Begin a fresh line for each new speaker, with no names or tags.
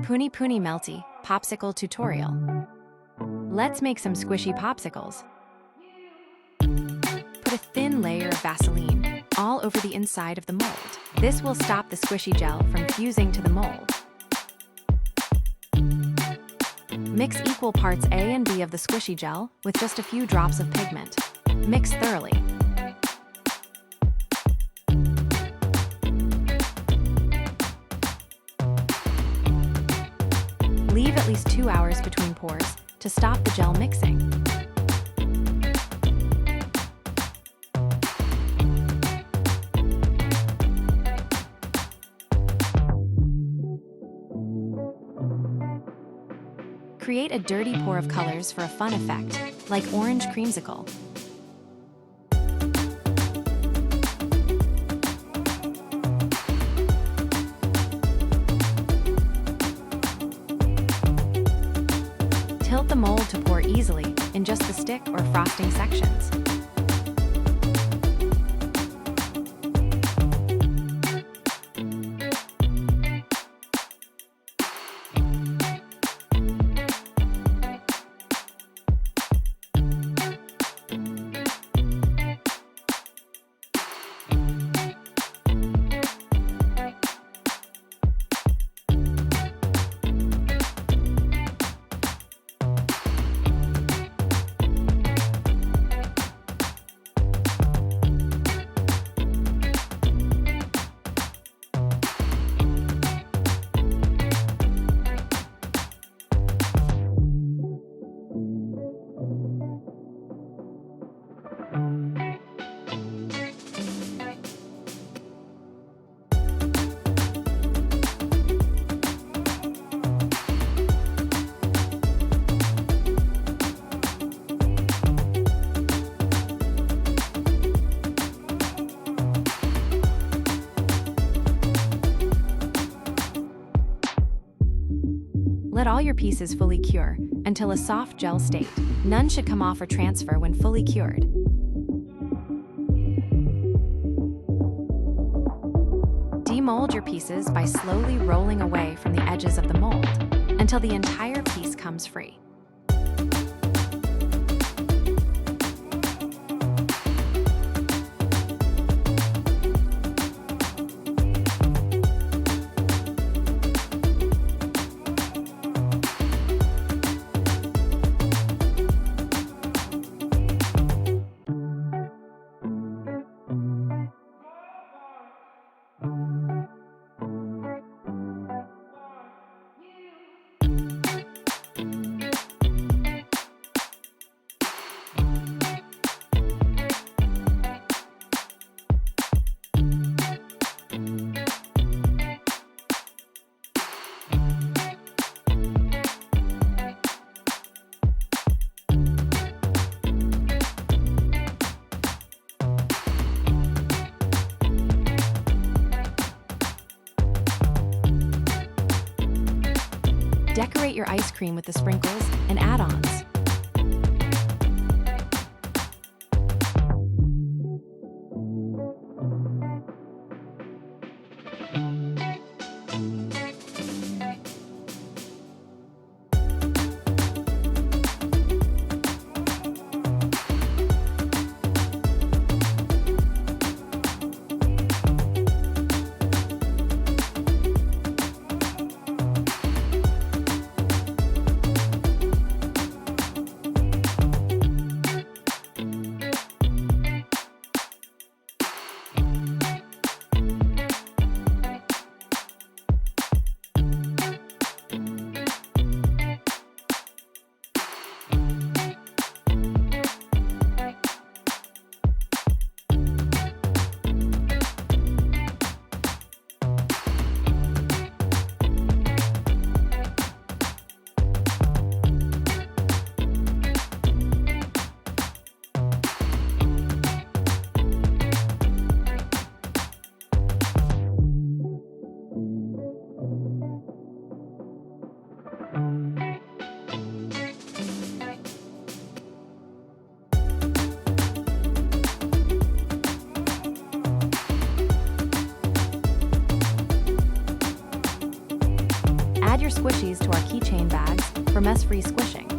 PuniPuni Melty Popsicle Tutorial. Let's make some squishy popsicles. Put a thin layer of Vaseline all over the inside of the mold. This will stop the squishy gel from fusing to the mold. Mix equal parts A and B of the squishy gel with just a few drops of pigment. Mix thoroughly. Leave at least 2 hours between pours to stop the gel mixing. Create a dirty pour of colors for a fun effect, like orange creamsicle. Tilt the mold to pour easily in just the stick or frosting sections. Let all your pieces fully cure until a soft gel state. None should come off or transfer when fully cured. Demold your pieces by slowly rolling away from the edges of the mold until the entire piece comes free. Decorate your ice cream with the sprinkles and add-ons. Add your squishies to our keychain bags for mess-free squishing.